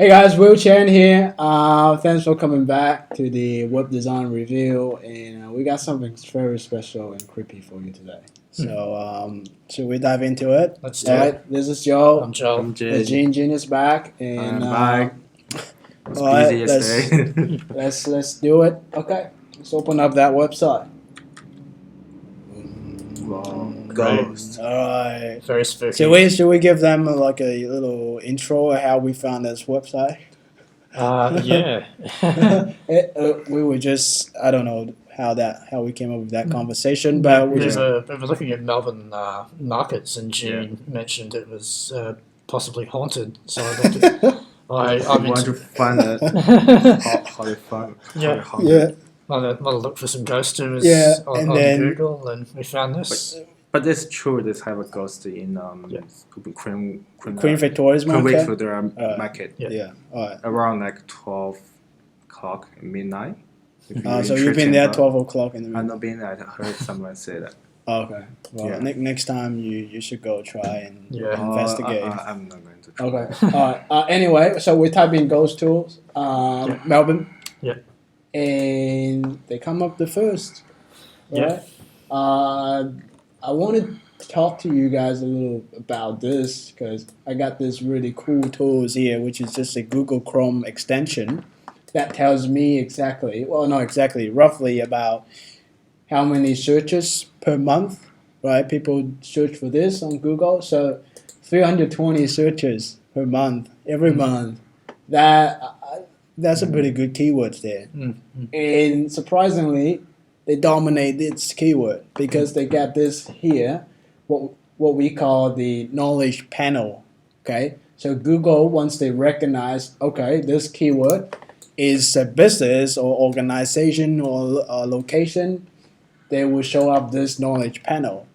Hey guys, Will Chen here. Thanks for coming back to the web design review, and we got something very special and creepy for you today. So, should we dive into it? Let's do it. This is Joe. I'm Joel. I'm Jay. Gene is back, and I'm back. It's all right, busy yesterday. let's do it. Okay, let's open up that website. Wow. Ghost. All right. Very spooky. Should we give them like a little intro of how we found this website? Yeah. We were just I don't know how we came up with that conversation, but we we were looking at Melbourne markets, and Gene mentioned it was possibly haunted. So I looked at, I want to find it. How they find Yeah. yeah. might have looked for some ghost tours on Google, and we found this. But it's true. They have a ghost in Queen Victoria's Market. Victoria Market. Yeah. All right. Around like 12 o'clock midnight. So you've been there 12 o'clock in the I've morning. not been there. I heard someone say that. Okay. Well, Yeah. next time you should go try and Yeah. investigate. I'm not going to try. Okay. All right. Anyway, so we type in ghost tools, Melbourne. Yeah. And they come up the first. Yeah. Right? I wanted to talk to you guys a little about this because I got this really cool tools here, which is just a Google Chrome extension that tells me roughly about how many searches per month, right? People search for this on Google. So 320 searches per month, every month. That's a pretty good keywords there. And surprisingly, they dominate its keyword because they got this here, what we call the knowledge panel. Okay, so Google, once they recognize, okay, this keyword is a business or organization or location, they will show up this knowledge panel.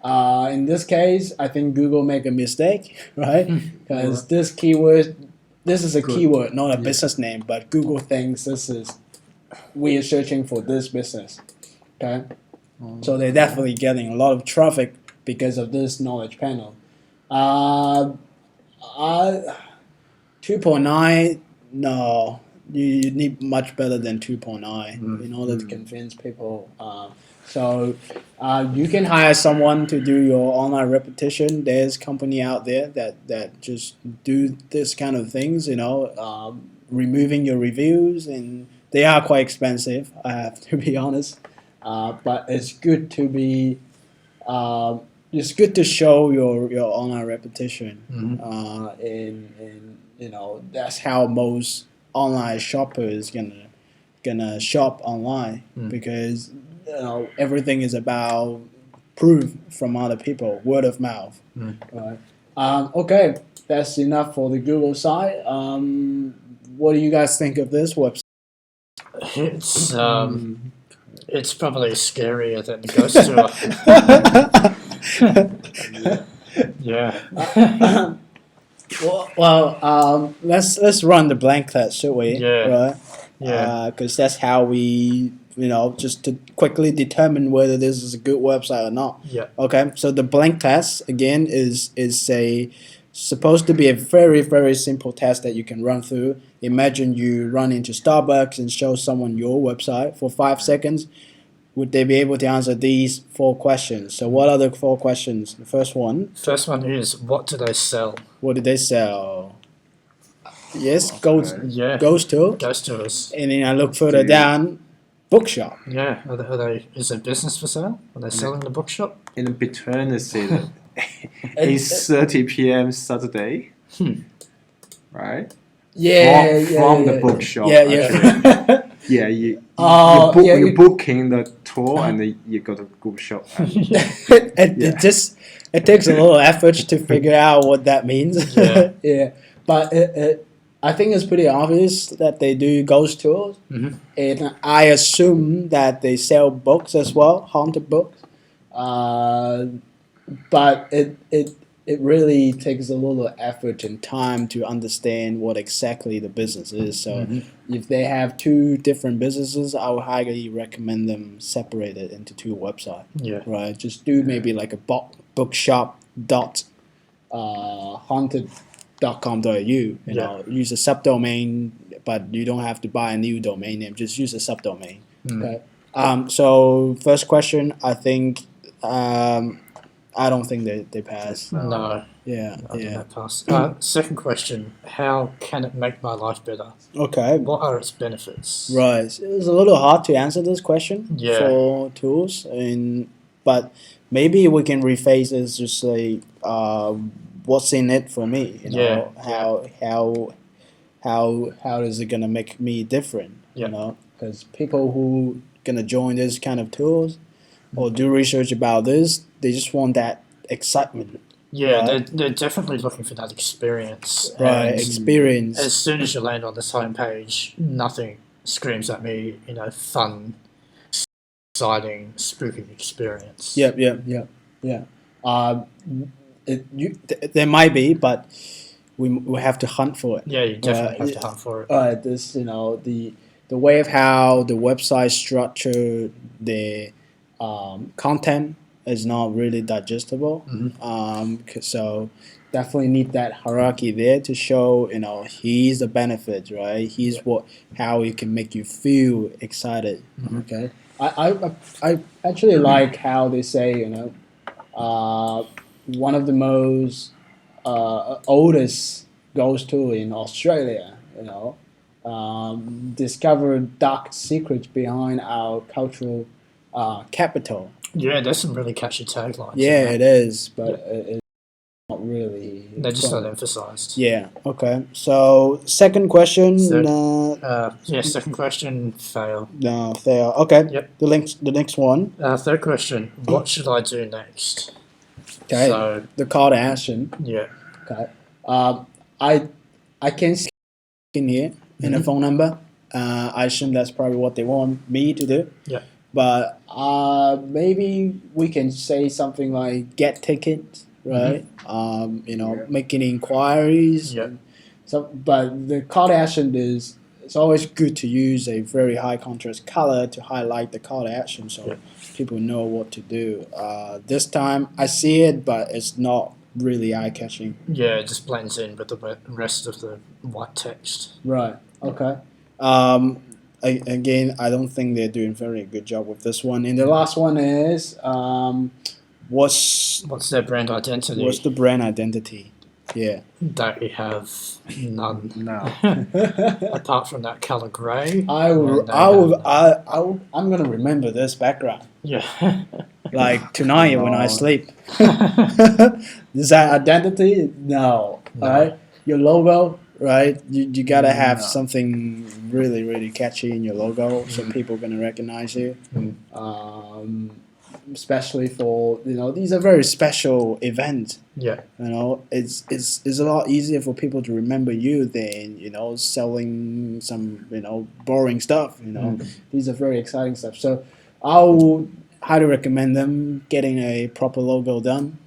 In this case, I think Google make a mistake, right? Because this keyword, this is a keyword, not a business name, but Google thinks we are searching for this business. Okay, so they're definitely getting a lot of traffic because of this knowledge panel. 2.9, no, you need much better than 2.9 in order to convince people. So you can hire someone to do your online repetition. There's company out there that just do this kind of things, removing your reviews, and they are quite expensive, I have to be honest. But it's good to be, it's good to show your online repetition, and that's how most online shoppers gonna shop online because everything is about proof from other people, word of mouth. Right. Okay, that's enough for the Google side. What do you guys think of this website? It's probably scarier than the ghost tour. Yeah. Well, let's run the blank test, should we? Yeah. Right. Yeah. Because that's how we, just to quickly determine whether this is a good website or not. Yeah. Okay. So the blank test again is supposed to be a very, very simple test that you can run through. Imagine you run into Starbucks and show someone your website for 5 seconds. Would they be able to answer these 4 questions? So what are the 4 questions? The first one is, what do they sell? What do they sell? Yes, Yeah. ghost tour. Ghost tours. And then I look further down, bookshop. Yeah. Is it business for sale? Are they selling the bookshop? In between, they say that 8:30 p.m. Saturday. Right? From the bookshop. Yeah. Yeah, you're booking the tour and then you go to Google Shop. It takes a little effort to figure out what that means. Yeah. Yeah. But I think it's pretty obvious that they do ghost tours, and I assume that they sell books as well, haunted books. But it really takes a little effort and time to understand what exactly the business is. So if they have 2 different businesses, I would highly recommend them separated into 2 websites. Yeah. Right. Just do maybe like a bookshop dot haunted .com.au. You know, use a subdomain, but you don't have to buy a new domain name. Just use a subdomain. Okay. So first question, I think I don't think they pass. No. Yeah. I think Yeah. that pass. Second question: how can it make my life better? Okay. What are its benefits? Right. It's a little hard to answer this question for tools, but maybe we can rephrase it as just say, what's in it for me? You know, how is it gonna make me different? You know, because people who gonna join this kind of tools or do research about this, they just want that excitement. Yeah, they're definitely looking for that experience. Right, And experience. as soon as you land on this homepage, nothing screams at me, fun, exciting, spooky experience. Yeah. There might be, but we have to hunt for it. Yeah, you definitely have to hunt for it. This the way of how the website structure the content is not really digestible. So definitely need that hierarchy there to show here's the benefits, right? Here's how it can make you feel excited. Okay. I actually like how they say one of the most oldest ghost tool in Australia, discovered dark secrets behind our cultural capital. Yeah, there's some really catchy taglines. Yeah, it is, but it's not really. They're just not emphasized. Yeah. Okay. So second question. Second question, fail. No, fail. Okay. Yep. The next one. Third question, what should I do next? Okay. So the call to action. yeah. Okay. I can see in here in a phone number. I assume that's probably what they want me to do. Yeah. But maybe we can say something like get tickets, right? Making inquiries. Yeah. So, but the call to action is it's always good to use a very high contrast color to highlight the call to action, so people know what to do. This time I see it, but it's not really eye catching. Yeah, it just blends in with the rest of the white text. Right. Okay. Again, I don't think they're doing very good job with this one. And the last one is what's their brand identity? What's the brand identity? Yeah. They have none. No. Apart from that color grey. I'm gonna remember this background. Yeah. Like tonight when I sleep. Is that identity? No. All right. Your logo, right? You gotta have something really, really catchy in your logo, so people are gonna recognize you. Especially for these are very special events. Yeah. It's a lot easier for people to remember you than selling some boring stuff. These are very exciting stuff. So I would highly recommend them getting a proper logo done.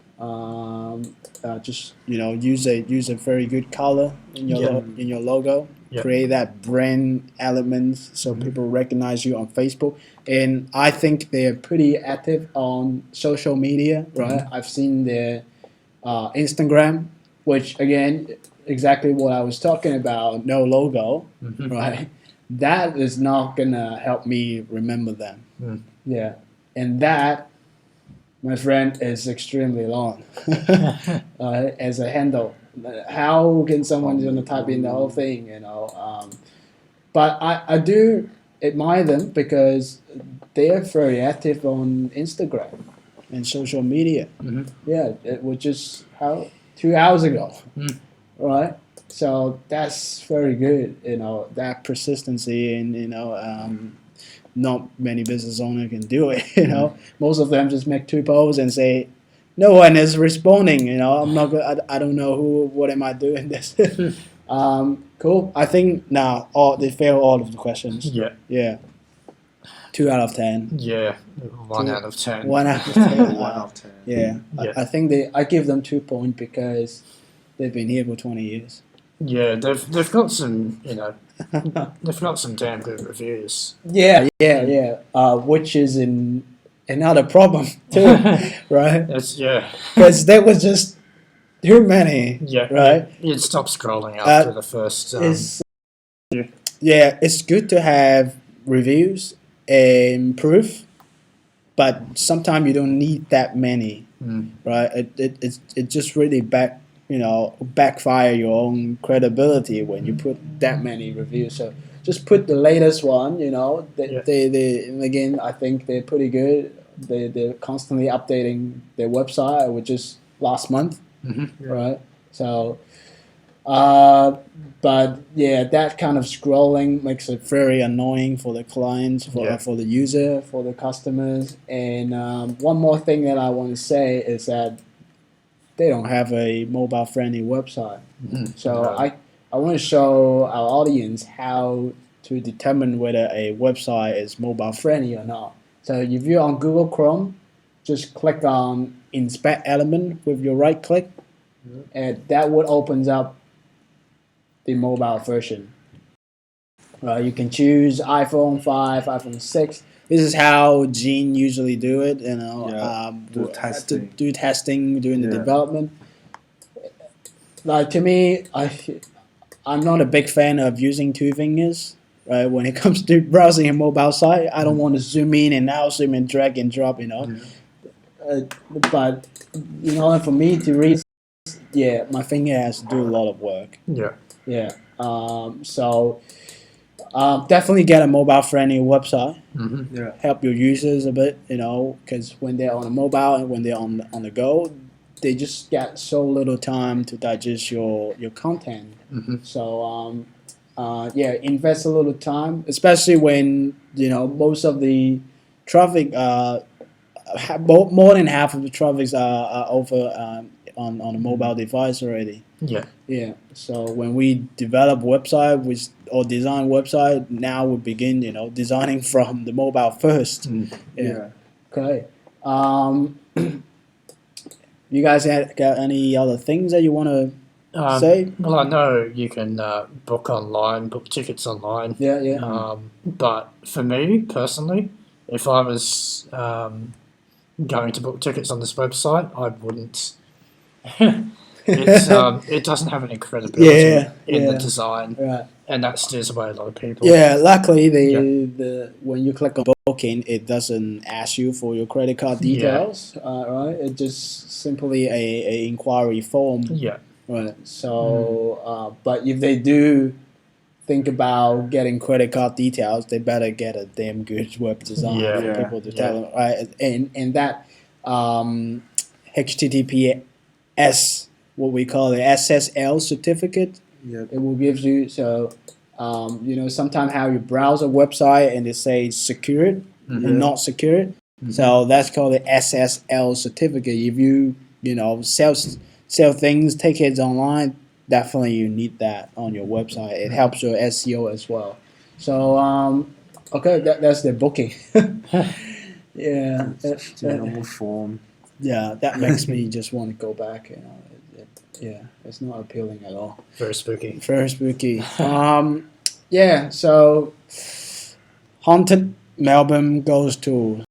Just use a very good color in your logo. Yep. Create that brand element so people recognize you on Facebook. And I think they're pretty active on social media, right? I've seen their Instagram, which again, exactly what I was talking about, no logo, right? That is not gonna help me remember them. Yeah. And that, my friend, is extremely long as a handle. How can someone gonna type in the whole thing? But I do admire them because they are very active on Instagram and social media. Yeah, it was just 2 hours ago, right? So that's very good. That persistency and not many business owners can do it. Most of them just make 2 posts and say, no one is responding. I'm not good. I don't know what am I doing this. Cool. I think now they fail all of the questions. Yeah. Yeah. 2 out of 10. Yeah. 1 out of 10. 1 out of 10. 1 out of 10. Yeah. I think I give them 2 points because they've been here for 20 years. Yeah, they've got some they've got some damn good reviews. Yeah. Which is another problem too, right? It's, yeah. Because they was just too many. Yeah, Right. You'd stop scrolling after the first. It's yeah, it's good to have reviews and proof, but sometimes you don't need that many, right? It just really backfire your own credibility when you put that many reviews. So just put the latest one. And again, I think they're pretty good. They're constantly updating their website, which is last month, right? So. But yeah, that kind of scrolling makes it very annoying for the clients, for the user, for the customers. And one more thing that I want to say is that they don't have a mobile friendly website. So I want to show our audience how to determine whether a website is mobile friendly or not. So if you're on Google Chrome, just click on inspect element with your right click, and that would opens up the mobile version. You can choose iPhone 5, iPhone 6. This is how Gene usually do it. Do testing. Do testing during the development. Like to me, I'm not a big fan of using two fingers. Right, when it comes to browsing a mobile site, I don't want to zoom in and out, zoom and drag and drop. But for me to read, my finger has to do a lot of work. Yeah. So definitely get a mobile friendly website. Help your users a bit, because when they're on a mobile and when they're on the go, they just get so little time to digest your content. So invest a little time, especially when most of the traffic, more than half of the traffic are over on a mobile device already. Yeah. So when we develop website or design website, now we begin, designing from the mobile first. Okay. You guys got any other things that you want to say? Well, I know you can book tickets online. Yeah. But for me personally, if I was going to book tickets on this website, I wouldn't. It doesn't have any credibility in the design, and that steers away a lot of people. Yeah, luckily when you click on booking, it doesn't ask you for your credit card details, right? It's just simply a inquiry form. Right. So, but if they do think about getting credit card details, they better get a damn good web design for people to tell them, right? And that HTTPS, what we call the SSL certificate, it will give you. So, sometimes how you browse a website and they say secured and not secured. So that's called the SSL certificate. If you sell things, tickets online, definitely you need that on your website. It helps your SEO as well. So okay, that's the booking. Just a normal form. Yeah, that makes me just want to go back. It's not appealing at all. Very spooky. Very spooky. So Haunted Melbourne goes to